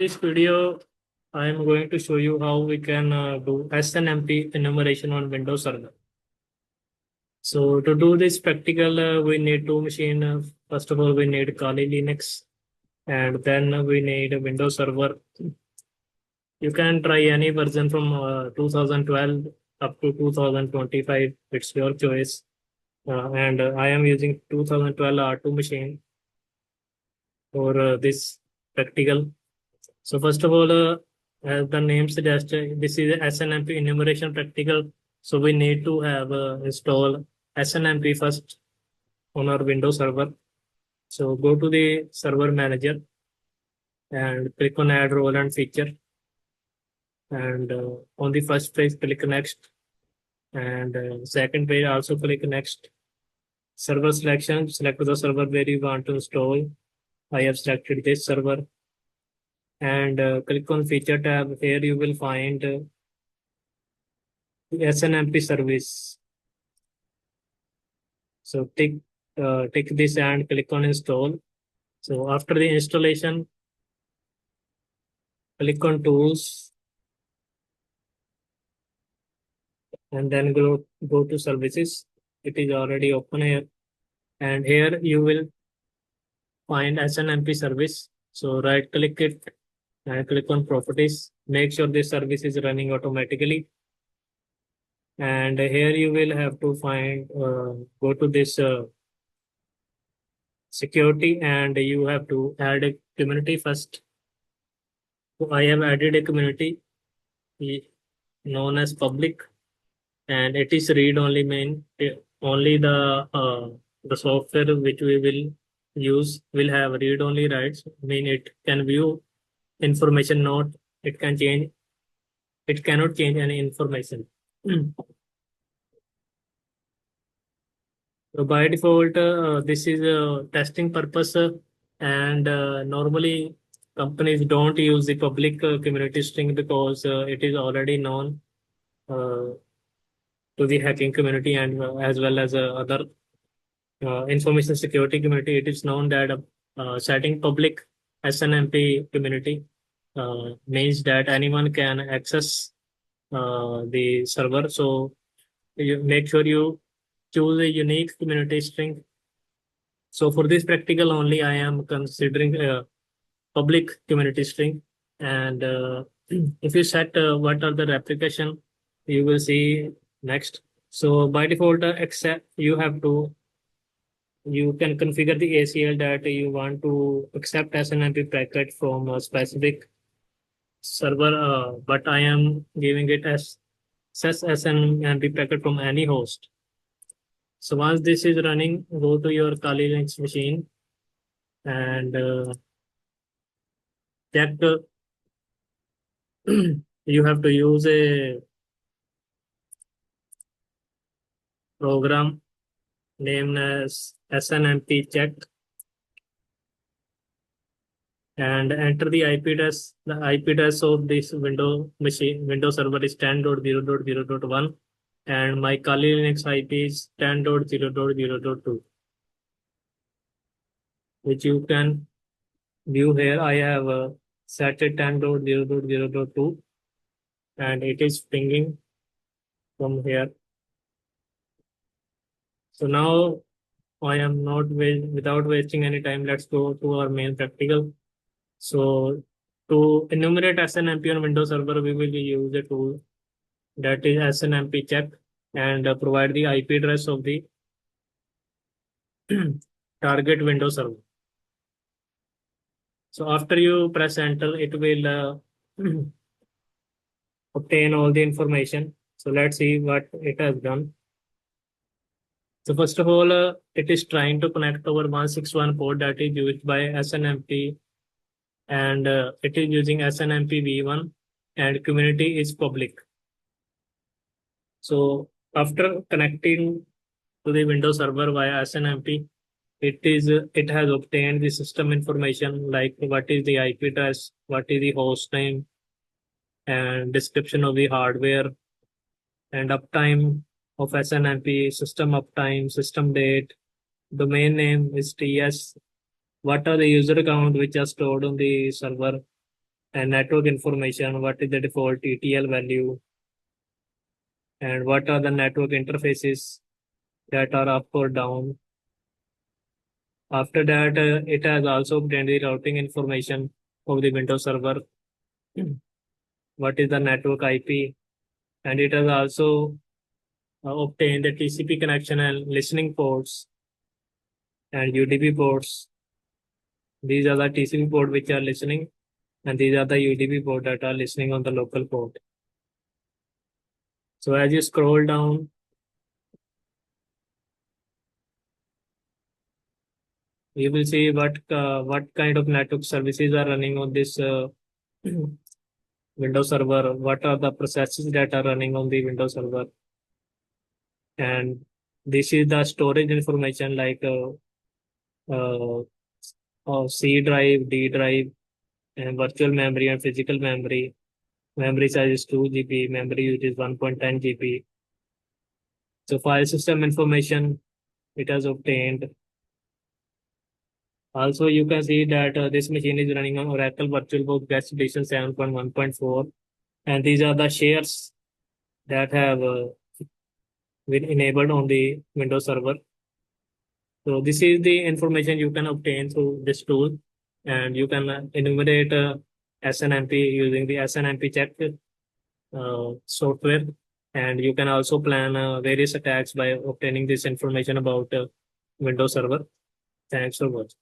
This video, I am going to show you how we can do SNMP enumeration on Windows Server. So to do this practical, we need two machines. First of all, we need Kali Linux, and then we need a Windows Server. You can try any version from 2012 up to 2025. It's your choice. And I am using 2012 R2 machine for this practical. So first of all, as the name suggests, this is SNMP enumeration practical. So we need to have install SNMP first on our Windows server. So go to the server manager and click on add role and feature. And on the first page, click next. And second page, also click next. Server selection, select the server where you want to install. I have selected this server. And click on feature tab. Here you will find the SNMP service. So tick this and click on install. So after the installation, click on tools and then go to services. It is already open here, and here you will find SNMP service. So right click it and click on properties. Make sure this service is running automatically. And here you will have to find go to this security, and you have to add a community first. So I have added a community known as public, and it is read only main. Only the software which we will use will have read only rights. Mean it can view information, not it can change. It cannot change any information. So by default, this is a testing purpose, and normally companies don't use the public community string because it is already known to the hacking community and as well as other information security community. It is known that setting public SNMP community means that anyone can access the server. So you make sure you choose a unique community string. So for this practical only, I am considering a public community string. And if you set what are the replication, you will see next. So by default, except you can configure the ACL that you want to accept SNMP packet from a specific server, but I am giving it as SNMP packet from any host. So once this is running, go to your Kali Linux machine and check you have to use a program named as SNMP Check and enter the IP address. The IP address of this Windows server is 10.0.0.1, and my Kali Linux IP is 10.0.0.2, which you can view here. I have set it 10.0.0.2, and it is pinging from here. So now I am not without wasting any time. Let's go to our main practical. So to enumerate SNMP on Windows Server, we will use a tool that is SNMP Check and provide the IP address of the target Windows server. So after you press enter, it will obtain all the information. So let's see what it has done. So first of all, it is trying to connect over 161 port that is used by SNMP, and it is using SNMP v1, and community is public. So after connecting to the Windows server via SNMP, it has obtained the system information like what is the IP address, what is the host name, and description of the hardware, and uptime of SNMP, system uptime, system date, domain name is TS, what are the user account which are stored on the server, and network information, what is the default TTL value, and what are the network interfaces that are up or down. After that, it has also obtained the routing information of the Windows server, what is the network IP, and it has also obtained the TCP connection and listening ports and UDP ports. These are the TCP port which are listening, and these are the UDP port that are listening on the local port. So as you scroll down, you will see what kind of network services are running on this Windows server, what are the processes that are running on the Windows server, and this is the storage information like uh, C drive, D drive, and virtual memory and physical memory. Memory size is 2 GB, memory use is 1.10 GB. So file system information it has obtained. Also, you can see that this machine is running on Oracle VirtualBox Best Edition 7.1.4, and these are the shares that have been enabled on the Windows server. So this is the information you can obtain through this tool, and you can enumerate SNMP using the SNMP Check software, and you can also plan various attacks by obtaining this information about Windows server. Thanks for watching.